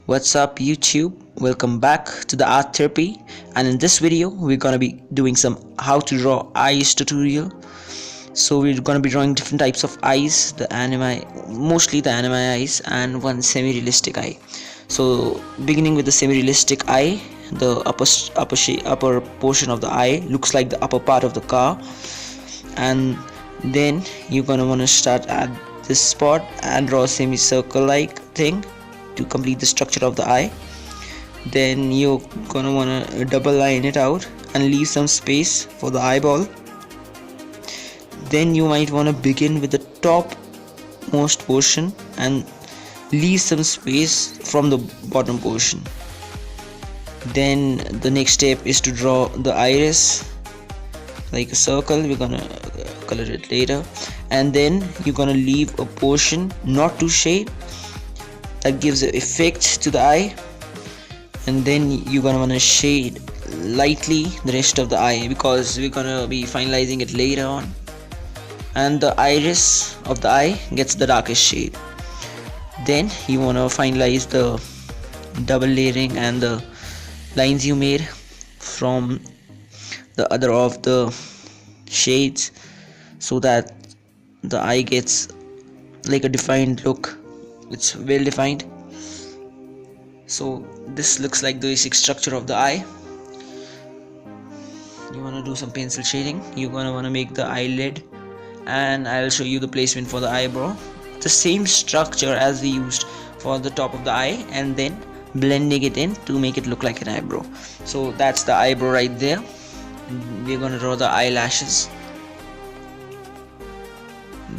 What's up YouTube? Welcome back to the art therapy, and in this video we're gonna be doing some how to draw eyes tutorial. So we're gonna be drawing different types of eyes, the anime, mostly the anime eyes, and one semi-realistic eye. So beginning with the semi-realistic eye, the upper portion of the eye looks like the upper part of the car, and then you're gonna wanna start at this spot and draw a semicircle like thing to complete the structure of the eye. Then you're gonna wanna double line it out and leave some space for the eyeball. Then you might wanna begin with the top most portion and leave some space from the bottom portion. Then the next step is to draw the iris like a circle. We're gonna color it later, and then you're gonna leave a portion not to shade that gives an effect to the eye, and then you're gonna wanna shade lightly the rest of the eye because we're gonna be finalizing it later on, and the iris of the eye gets the darkest shade. Then you wanna finalize the double layering and the lines you made from the other of the shades so that the eye gets like a defined look. It's well defined. So this looks like the basic structure of the eye. You want to do some pencil shading. You're gonna want to make the eyelid, and I'll show you the placement for the eyebrow. The same structure as we used for the top of the eye, and then blending it in to make it look like an eyebrow. So that's the eyebrow right there. We're gonna draw the eyelashes.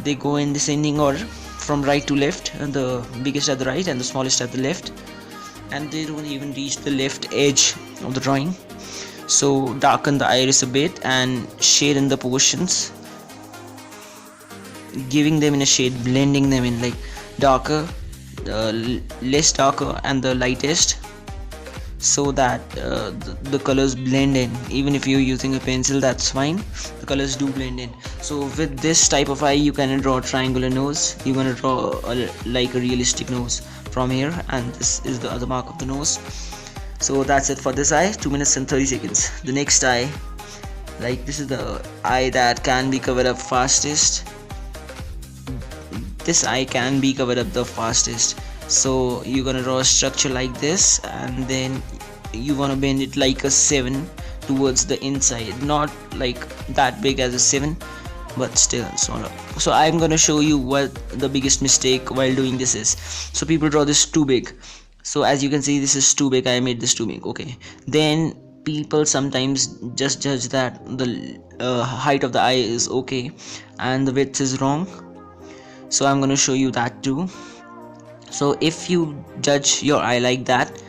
They go in descending order from right to left, and the biggest at the right and the smallest at the left, and they don't even reach the left edge of the drawing. So darken the iris a bit and shade in the portions, giving them in a shade, blending them in, like darker, less darker and the lightest, so that the colors blend in. Even if you're using a pencil, that's fine, the colors do blend in. So with this type of eye you can draw a triangular nose. You're gonna draw like a realistic nose from here, and this is the other mark of the nose. So that's it for this eye. 2 minutes and 30 seconds. The next eye, like this is the eye that can be covered up fastest. This eye can be covered up the fastest. So you're gonna draw a structure like this, and then you wanna bend it like a 7 towards the inside, not like that big as a 7, but still smaller. So I'm gonna show you what the biggest mistake while doing this is. So people draw this too big. So as you can see, this is too big. I made this too big. Okay, then people sometimes just judge that the height of the eye is okay and the width is wrong. So I'm gonna show you that too. So if you judge your eye like that,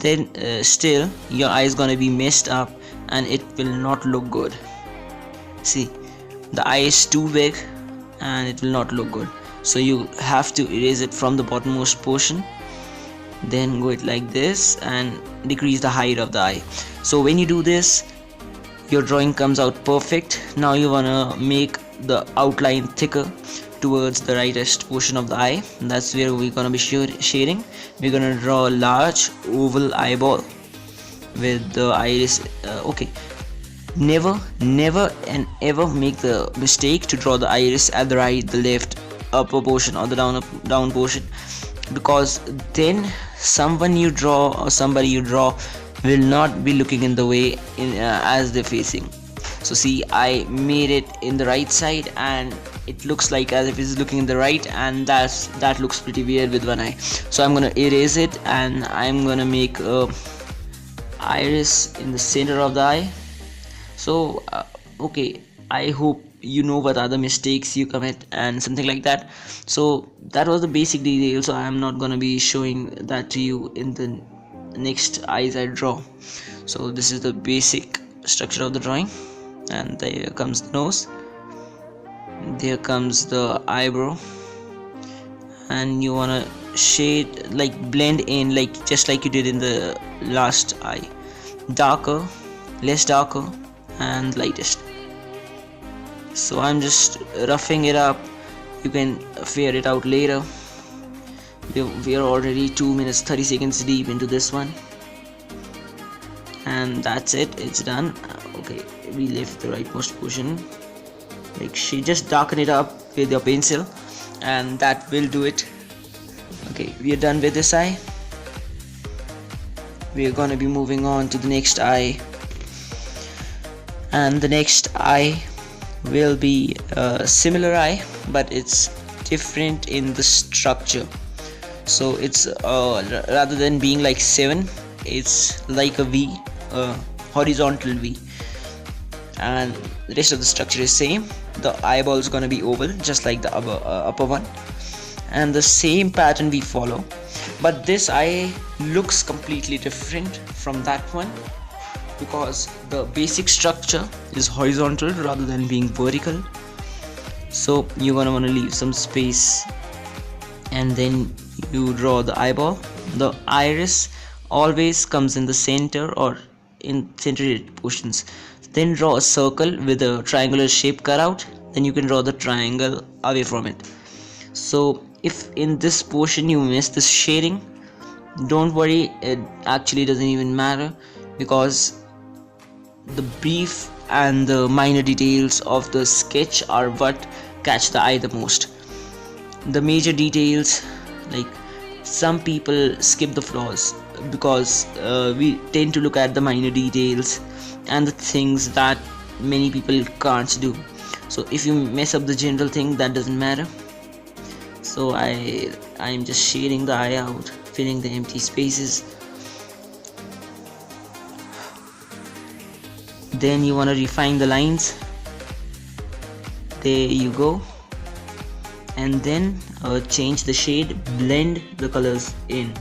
then still your eye is gonna be messed up and it will not look good. See, the eye is too big and it will not look good. So you have to erase it from the bottommost portion, then go it like this and decrease the height of the eye. So when you do this, your drawing comes out perfect. Now you wanna make the outline thicker towards the rightest portion of the eye. That's where we're gonna be shading. We're gonna draw a large oval eyeball with the iris. Okay, never and ever make the mistake to draw the iris at the right, the left, upper portion or the down portion, because then someone you draw or somebody you draw will not be looking in the way as they're facing. So see, I made it in the right side and it looks like as if it's looking in the right, and that looks pretty weird with one eye. So I'm gonna erase it and I'm gonna make a iris in the center of the eye. So okay, I hope you know what are the mistakes you commit and something like that. So that was the basic detail, so I'm not gonna be showing that to you in the next eyes I draw. So this is the basic structure of the drawing, and there comes the nose, there comes the eyebrow, and you wanna shade, like blend in, like just like you did in the last eye, darker, less darker and lightest. So I'm just roughing it up. You can figure it out later. we are already 2 minutes 30 seconds deep into this one, and that's it, it's done. Okay, we left the rightmost portion, like she just darken it up with your pencil, and that will do it. Okay, we are done with this eye. We are gonna be moving on to the next eye, and the next eye will be a similar eye, but it's different in the structure. So it's rather than being like 7, it's like a V, a horizontal V, and the rest of the structure is same. The eyeball is gonna be oval, just like the upper one, and the same pattern we follow, but this eye looks completely different from that one because the basic structure is horizontal rather than being vertical. So you're gonna want to leave some space, and then you draw the eyeball. The iris always comes in the center or in centered portions. Then draw a circle with a triangular shape cut out, then you can draw the triangle away from it. So if in this portion you miss this shading, don't worry, it actually doesn't even matter, because the brief and the minor details of the sketch are what catch the eye the most. The major details, like some people skip the flaws because we tend to look at the minor details and the things that many people can't do. So if you mess up the general thing, that doesn't matter. So I'm just shading the eye out, filling the empty spaces. Then you want to refine the lines. There you go. And then change the shade, blend the colors in.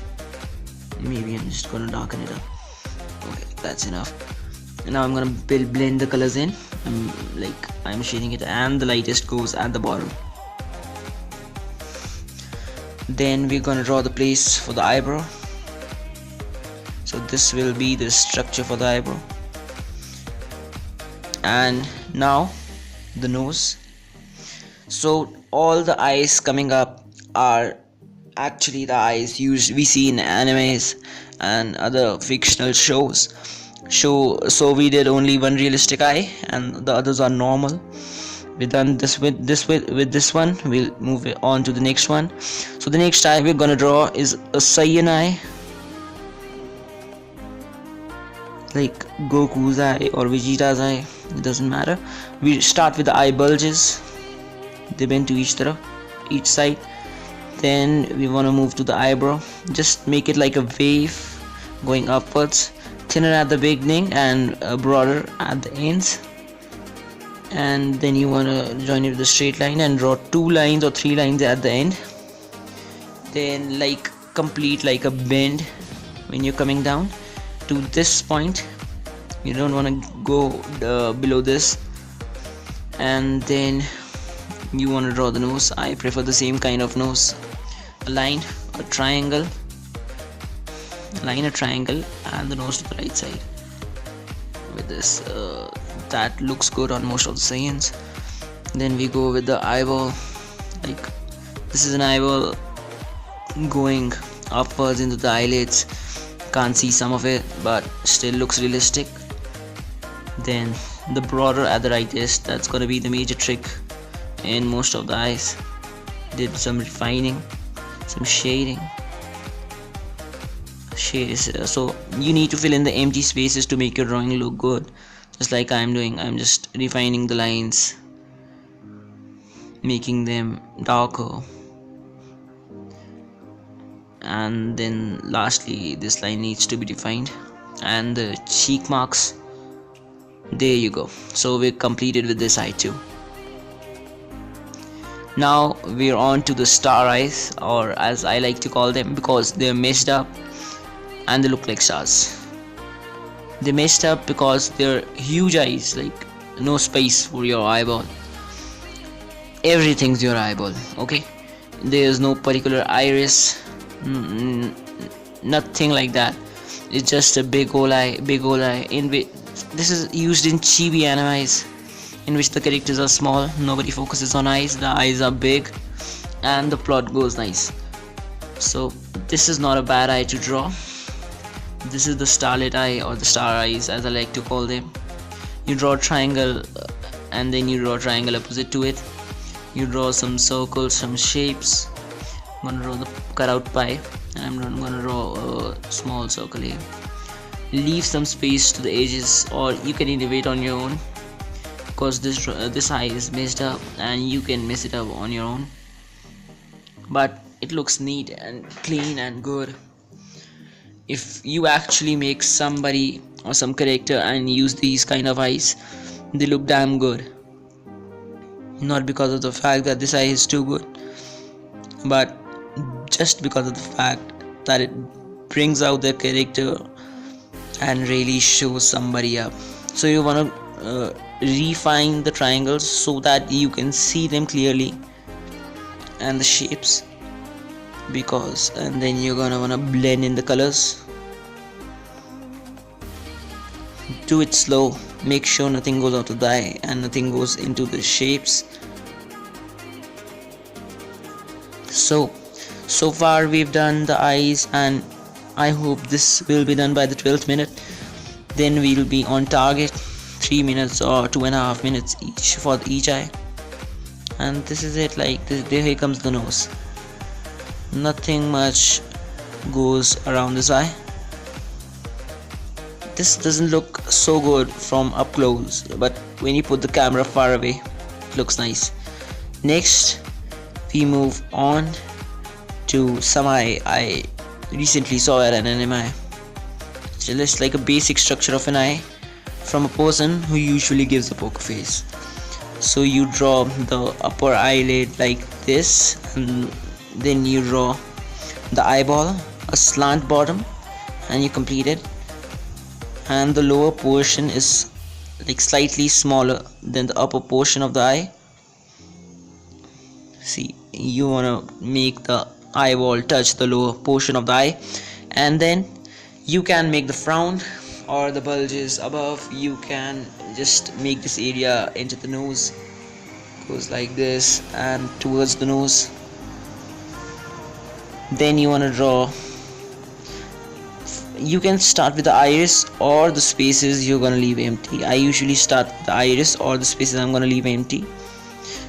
Maybe I'm just gonna darken it up. Okay, that's enough. And now I'm gonna blend the colors in. I'm shading it, and the lightest goes at the bottom. Then we're gonna draw the place for the eyebrow. So this will be the structure for the eyebrow. And now the nose. So all the eyes coming up are actually the eyes we see in animes and other fictional shows. So we did only one realistic eye, and the others are normal. We've done this with this one. We'll move on to the next one. So the next eye we're gonna draw is a Saiyan eye, like Goku's eye or Vegeta's eye, it doesn't matter. We start with the eye bulges. They bend to each side. Then we want to move to the eyebrow. Just make it like a wave going upwards, thinner at the beginning and broader at the ends. And then you want to join it with a straight line and draw 2 lines or 3 lines at the end. Then like complete like a bend when you're coming down to this point. You don't want to go below this. And then you want to draw the nose. I prefer the same kind of nose. A line, a triangle, line, a triangle, and the nose to the right side. With this, that looks good on most of the Saiyans. Then we go with the eyeball. Like this is an eyeball going upwards into the eyelids. Can't see some of it, but still looks realistic. Then the broader at the rightest. That's gonna be the major trick in most of the eyes. Did some refining, some shading. So you need to fill in the empty spaces to make your drawing look good, just like I'm doing. I'm just refining the lines, making them darker, and then lastly this line needs to be defined, and the cheek marks. There you go. So we're completed with this eye too. Now we're on to the star eyes, or as I like to call them, because they're messed up and they look like stars. They're messed up because they're huge eyes, like no space for your eyeball. Everything's your eyeball, okay? There's no particular iris, nothing like that. It's just a big old eye, this is used in chibi animes, in which the characters are small, nobody focuses on eyes, the eyes are big, and the plot goes nice. So this is not a bad eye to draw. This is the starlet eye, or the star eyes as I like to call them. You draw a triangle and then you draw a triangle opposite to it. You draw some circles, some shapes. I'm gonna draw the cutout pie, and I'm gonna draw a small circle here. Leave some space to the edges, or you can innovate on your own, because this eye is messed up and you can mess it up on your own, but it looks neat and clean and good. If you actually make somebody or some character and use these kind of eyes, they look damn good. Not because of the fact that this eye is too good, but just because of the fact that it brings out their character and really shows somebody up. So you want to refine the triangles so that you can see them clearly, and the shapes, and then you're gonna wanna blend in the colors. Do it slow, make sure nothing goes out of the eye and nothing goes into the shapes. So far we've done the eyes, and I hope this will be done by the 12th minute. Then we'll be on target, 3 minutes or 2.5 minutes each for each eye. And this is it. Like this, here comes the nose. Nothing much goes around this eye. This doesn't look so good from up close, but when you put the camera far away, it looks nice. Next we move on to some eye I recently saw at an anime. It's just like a basic structure of an eye from a person who usually gives a poker face. So you draw the upper eyelid like this, and then you draw the eyeball, a slant bottom, and you complete it. And the lower portion is like slightly smaller than the upper portion of the eye. See, you want to make the eyeball touch the lower portion of the eye, and then you can make the frown or the bulges above. You can just make this area into the nose, goes like this and towards the nose. Then you want to draw, you can start with the iris, or the spaces you're gonna leave empty. I usually start with the iris, or the spaces I'm gonna leave empty.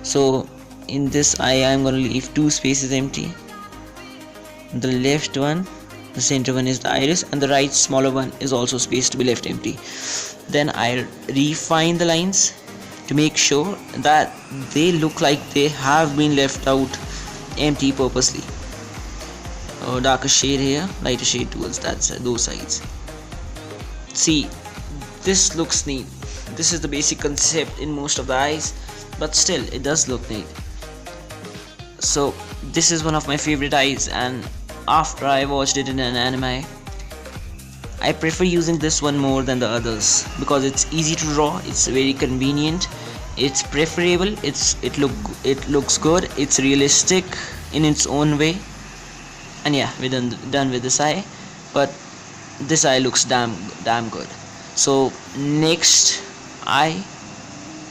So in this eye I'm gonna leave 2 spaces empty. The left one, the center one, is the iris, and the right smaller one is also space to be left empty. Then I'll refine the lines to make sure that they look like they have been left out empty purposely. Darker shade here, lighter shade towards those sides. See, this looks neat. This is the basic concept in most of the eyes, but still it does look neat. So this is one of my favorite eyes, and after I watched it in an anime, I prefer using this one more than the others, because it's easy to draw, it's very convenient, it's preferable, it looks good, it's realistic in its own way. And yeah, we're done with this eye, but this eye looks damn good. So next eye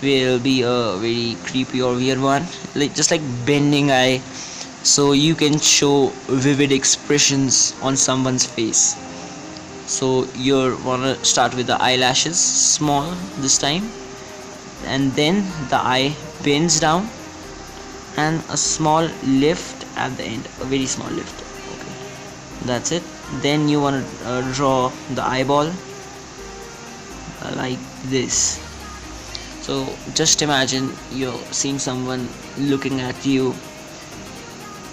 will be a very creepy or weird one, just like bending eye, so you can show vivid expressions on someone's face. So you wanna start with the eyelashes, small this time, and then the eye bends down, and a small lift at the end, a very small lift. Okay, that's it. Then you want to draw the eyeball like this. So just imagine you're seeing someone looking at you,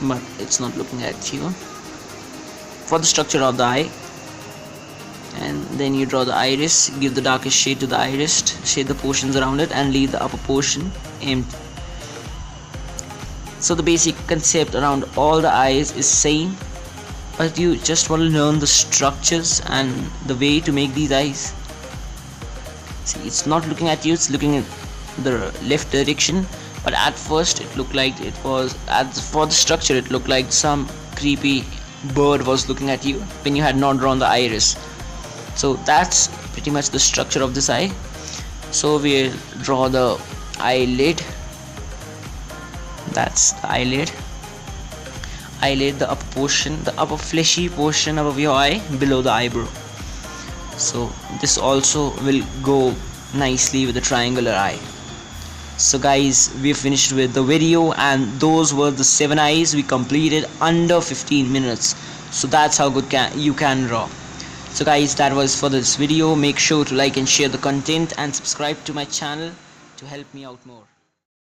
but it's not looking at you. For the structure of the eye, and then you draw the iris, give the darkest shade to the iris, shade the portions around it, and leave the upper portion empty. So the basic concept around all the eyes is same, but you just want to learn the structures and the way to make these eyes. See, it's not looking at you, it's looking in the left direction, but at first it looked like it was, for the structure it looked like some creepy bird was looking at you when you had not drawn the iris. So that's pretty much the structure of this eye. So we'll draw the eyelid. That's the eyelid. eyelid, the upper portion, the upper fleshy portion above your eye below the eyebrow. So this also will go nicely with the triangular eye. So guys, we finished with the video, and those were the 7 eyes we completed under 15 minutes. So that's how good you can draw. So guys, that was for this video. Make sure to like and share the content and subscribe to my channel to help me out more.